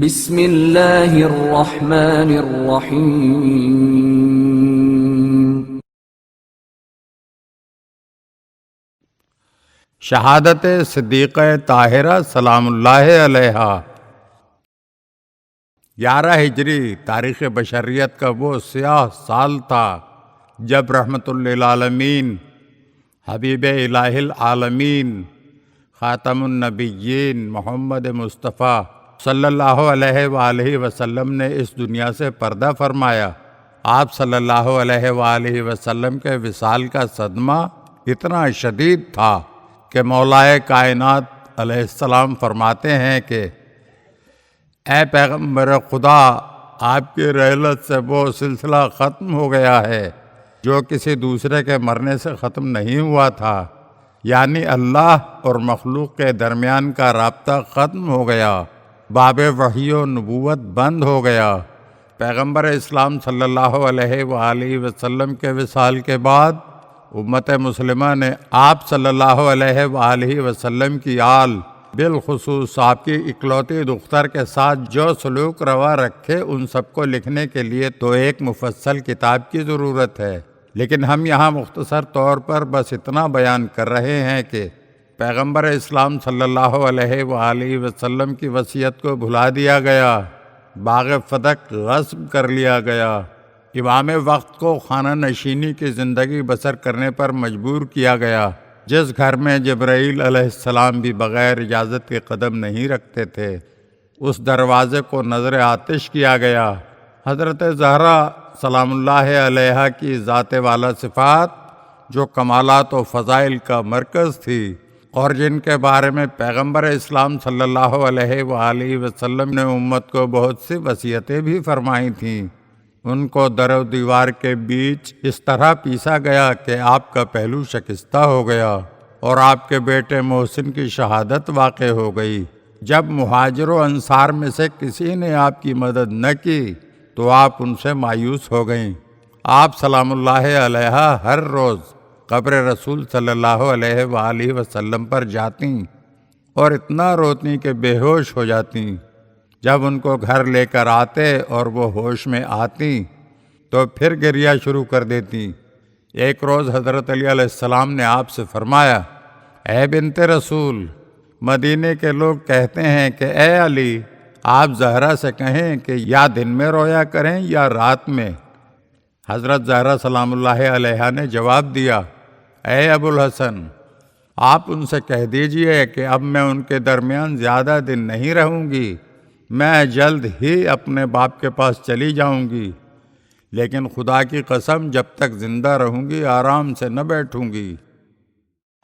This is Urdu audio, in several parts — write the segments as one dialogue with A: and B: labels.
A: بسم اللہ الرحمن الرحیم۔
B: شہادت صدیقہ طاہرہ سلام اللہ علیہا 11 ہجری تاریخ بشریت کا وہ سیاہ سال تھا جب رحمت للعالمین حبیب الہ العالمین خاتم النبیین محمد مصطفیٰ صلی اللہ علیہ وآلہ وسلم نے اس دنیا سے پردہ فرمایا۔ آپ صلی اللہ علیہ وآلہ وسلم کے وصال کا صدمہ اتنا شدید تھا کہ مولائے کائنات علیہ السلام فرماتے ہیں کہ اے پیغمبر خدا، آپ کی رحلت سے وہ سلسلہ ختم ہو گیا ہے جو کسی دوسرے کے مرنے سے ختم نہیں ہوا تھا، یعنی اللہ اور مخلوق کے درمیان کا رابطہ ختم ہو گیا، باب وحی و نبوت بند ہو گیا۔ پیغمبر اسلام صلی اللہ علیہ وآلہ وسلم کے وصال کے بعد امت مسلمہ نے آپ صلی اللہ علیہ وآلہ وسلم کی آل بالخصوص آپ کی اکلوتی دختر کے ساتھ جو سلوک روا رکھے ان سب کو لکھنے کے لیے تو ایک مفصل کتاب کی ضرورت ہے، لیکن ہم یہاں مختصر طور پر بس اتنا بیان کر رہے ہیں کہ پیغمبر اسلام صلی اللہ علیہ وآلہ وسلم کی وصیت کو بھلا دیا گیا، باغ فتح غصب کر لیا گیا، امام وقت کو خانہ نشینی کی زندگی بسر کرنے پر مجبور کیا گیا، جس گھر میں جبرائیل علیہ السلام بھی بغیر اجازت کے قدم نہیں رکھتے تھے، اس دروازے کو نظر آتش کیا گیا۔ حضرت زہرا سلام اللہ علیہا کی ذات والا صفات جو کمالات و فضائل کا مرکز تھی اور جن کے بارے میں پیغمبر اسلام صلی اللہ علیہ وآلہ وسلم نے امت کو بہت سی وصیتیں بھی فرمائی تھیں، ان کو در و دیوار کے بیچ اس طرح پیسا گیا کہ آپ کا پہلو شکستہ ہو گیا اور آپ کے بیٹے محسن کی شہادت واقع ہو گئی۔ جب مہاجر و انصار میں سے کسی نے آپ کی مدد نہ کی تو آپ ان سے مایوس ہو گئیں۔ آپ سلام اللہ علیہا ہر روز قبر رسول صلی اللہ علیہ وآلہ وسلم پر جاتی اور اتنا روتی کہ بے ہوش ہو جاتی۔ جب ان کو گھر لے کر آتے اور وہ ہوش میں آتی تو پھر گریہ شروع کر دیتی۔ ایک روز حضرت علی علیہ السلام نے آپ سے فرمایا، اے بنت رسول، مدینے کے لوگ کہتے ہیں کہ اے علی، آپ زہرا سے کہیں کہ یا دن میں رویا کریں یا رات میں۔ حضرت زہرا سلام اللہ علیہا نے جواب دیا، اے ابو الحسن، آپ ان سے کہہ دیجئے کہ اب میں ان کے درمیان زیادہ دن نہیں رہوں گی، میں جلد ہی اپنے باپ کے پاس چلی جاؤں گی، لیکن خدا کی قسم جب تک زندہ رہوں گی آرام سے نہ بیٹھوں گی۔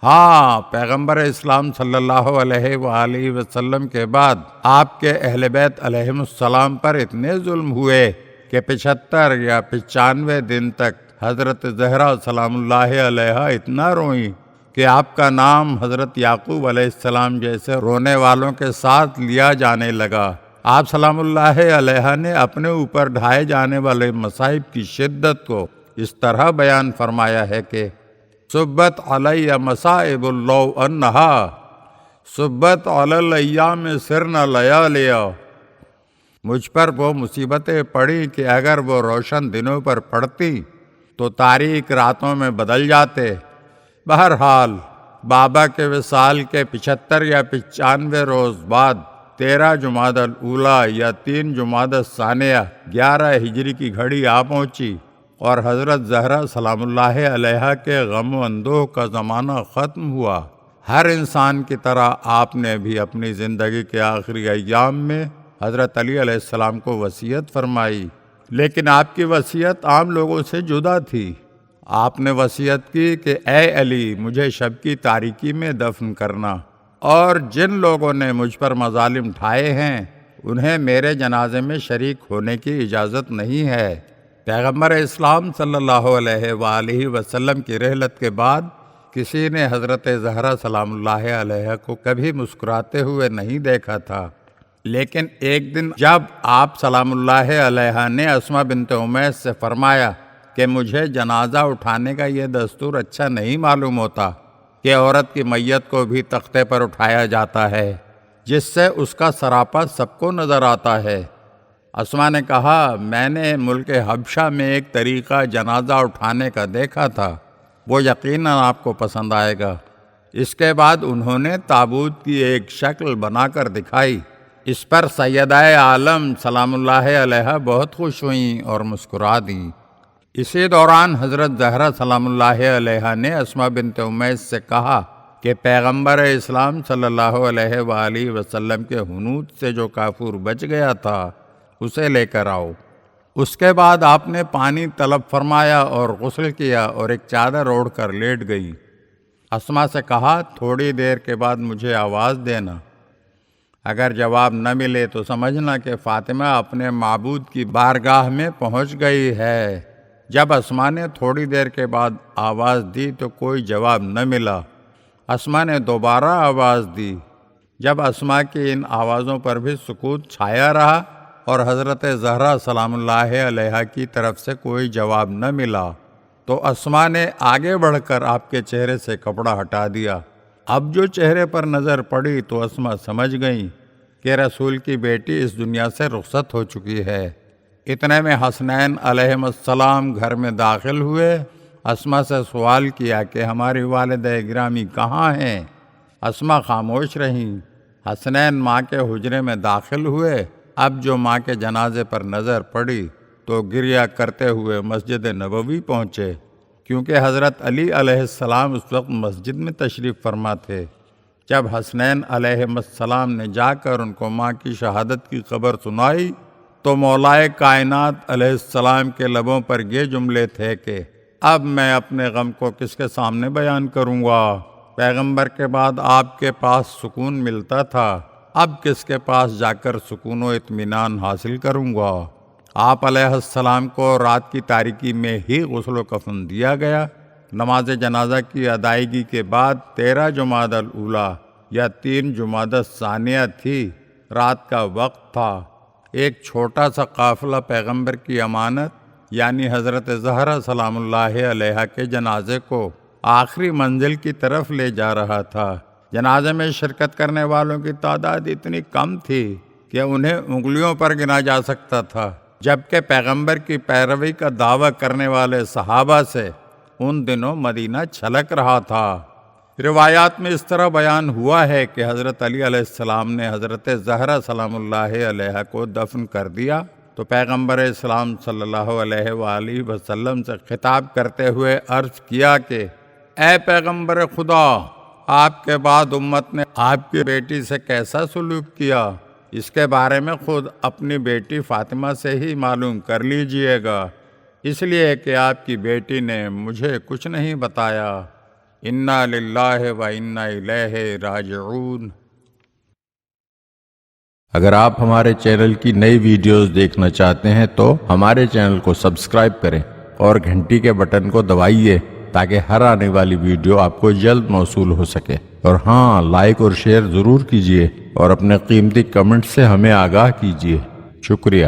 B: ہاں، پیغمبر اسلام صلی اللہ علیہ وآلہ وسلم کے بعد آپ کے اہل بیت علیہم السلام پر اتنے ظلم ہوئے کہ 75 یا 95 دن تک حضرت زہرا سلام اللہ علیہا اتنا روئیں کہ آپ کا نام حضرت یعقوب علیہ السلام جیسے رونے والوں کے ساتھ لیا جانے لگا۔ آپ سلام اللہ علیہا نے اپنے اوپر ڈھائے جانے والے مصائب کی شدت کو اس طرح بیان فرمایا ہے کہ صبت علی مصائب لو انہا صبت علی الایام سرن لیالیا، مجھ پر وہ مصیبتیں پڑیں کہ اگر وہ روشن دنوں پر پڑتی تو تاریک راتوں میں بدل جاتے۔ بہرحال بابا کے وصال کے 75 یا 95 روز بعد 13 جمادی الاولیٰ یا 3 جمادی الثانیہ 11 ہجری کی گھڑی آ پہنچی اور حضرت زہرا سلام اللہ علیہا کے غم و اندوہ کا زمانہ ختم ہوا۔ ہر انسان کی طرح آپ نے بھی اپنی زندگی کے آخری ایام میں حضرت علی علیہ السلام کو وصیت فرمائی، لیکن آپ کی وصیت عام لوگوں سے جدا تھی۔ آپ نے وصیت کی کہ اے علی، مجھے شب کی تاریکی میں دفن کرنا، اور جن لوگوں نے مجھ پر مظالم ڈھائے ہیں انہیں میرے جنازے میں شریک ہونے کی اجازت نہیں ہے۔ پیغمبر اسلام صلی اللہ علیہ وآلہ وسلم کی رحلت کے بعد کسی نے حضرت زہرا سلام اللہ علیہا کو کبھی مسکراتے ہوئے نہیں دیکھا تھا، لیکن ایک دن جب آپ سلام اللہ علیہا نے اسماء بنت امیس سے فرمایا کہ مجھے جنازہ اٹھانے کا یہ دستور اچھا نہیں معلوم ہوتا کہ عورت کی میت کو بھی تختے پر اٹھایا جاتا ہے، جس سے اس کا سراپا سب کو نظر آتا ہے۔ اسما نے کہا میں نے ملک حبشہ میں ایک طریقہ جنازہ اٹھانے کا دیکھا تھا، وہ یقیناً آپ کو پسند آئے گا۔ اس کے بعد انہوں نے تابوت کی ایک شکل بنا کر دکھائی۔ اس پر سیدہ عالم سلام اللہ علیہ بہت خوش ہوئیں اور مسکرا دیں۔ اسی دوران حضرت زہرا سلام اللہ علیہ نے اسما بنت امیس سے کہا کہ پیغمبر اسلام صلی اللہ علیہ وآلہ وسلم کے حنوط سے جو کافور بچ گیا تھا اسے لے کر آؤ۔ اس کے بعد آپ نے پانی طلب فرمایا اور غسل کیا اور ایک چادر اوڑھ کر لیٹ گئی۔ اسما سے کہا تھوڑی دیر کے بعد مجھے آواز دینا، اگر جواب نہ ملے تو سمجھنا کہ فاطمہ اپنے معبود کی بارگاہ میں پہنچ گئی ہے۔ جب اسما نے تھوڑی دیر کے بعد آواز دی تو کوئی جواب نہ ملا۔ اسما نے دوبارہ آواز دی۔ جب اسما کی ان آوازوں پر بھی سکوت چھایا رہا اور حضرت زہرا سلام اللہ علیہ کی طرف سے کوئی جواب نہ ملا تو اسما نے آگے بڑھ کر آپ کے چہرے سے کپڑا ہٹا دیا۔ اب جو چہرے پر نظر پڑی تو اسما سمجھ گئیں کہ رسول کی بیٹی اس دنیا سے رخصت ہو چکی ہے۔ اتنے میں حسنین علیہم السلام گھر میں داخل ہوئے۔ اسما سے سوال کیا کہ ہماری والدہ گرامی کہاں ہیں؟ اسما خاموش رہیں۔ حسنین ماں کے حجرے میں داخل ہوئے۔ اب جو ماں کے جنازے پر نظر پڑی تو گریہ کرتے ہوئے مسجد نبوی پہنچے، کیونکہ حضرت علی علیہ السلام اس وقت مسجد میں تشریف فرما تھے۔ جب حسنین علیہ السلام نے جا کر ان کو ماں کی شہادت کی خبر سنائی تو مولائے کائنات علیہ السلام کے لبوں پر یہ جملے تھے کہ اب میں اپنے غم کو کس کے سامنے بیان کروں گا؟ پیغمبر کے بعد آپ کے پاس سکون ملتا تھا، اب کس کے پاس جا کر سکون و اطمینان حاصل کروں گا؟ آپ علیہ السلام کو رات کی تاریکی میں ہی غسل و کفن دیا گیا۔ نماز جنازہ کی ادائیگی کے بعد 13 جمادی الاولیٰ یا 3 جمادی الثانیہ تھی، رات کا وقت تھا۔ ایک چھوٹا سا قافلہ پیغمبر کی امانت یعنی حضرت زہرا سلام اللہ علیہ کے جنازے کو آخری منزل کی طرف لے جا رہا تھا۔ جنازے میں شرکت کرنے والوں کی تعداد اتنی کم تھی کہ انہیں انگلیوں پر گنا جا سکتا تھا، جبکہ پیغمبر کی پیروی کا دعویٰ کرنے والے صحابہ سے ان دنوں مدینہ چھلک رہا تھا۔ روایات میں اس طرح بیان ہوا ہے کہ حضرت علی علیہ السلام نے حضرت زہرا سلام اللہ علیہ کو دفن کر دیا تو پیغمبر اسلام صلی اللہ علیہ وآلہ وسلم سے خطاب کرتے ہوئے عرض کیا کہ اے پیغمبر خدا، آپ کے بعد امت نے آپ کی بیٹی سے کیسا سلوک کیا؟ اس کے بارے میں خود اپنی بیٹی فاطمہ سے ہی معلوم کر لیجئے گا، اس لیے کہ آپ کی بیٹی نے مجھے کچھ نہیں بتایا۔ انا للہ و انا الیہ راجعون۔
C: اگر آپ ہمارے چینل کی نئی ویڈیوز دیکھنا چاہتے ہیں تو ہمارے چینل کو سبسکرائب کریں اور گھنٹی کے بٹن کو دبائیے تاکہ ہر آنے والی ویڈیو آپ کو جلد موصول ہو سکے۔ اور ہاں، لائک اور شیئر ضرور کیجیے اور اپنے قیمتی کمنٹ سے ہمیں آگاہ کیجیے۔ شکریہ۔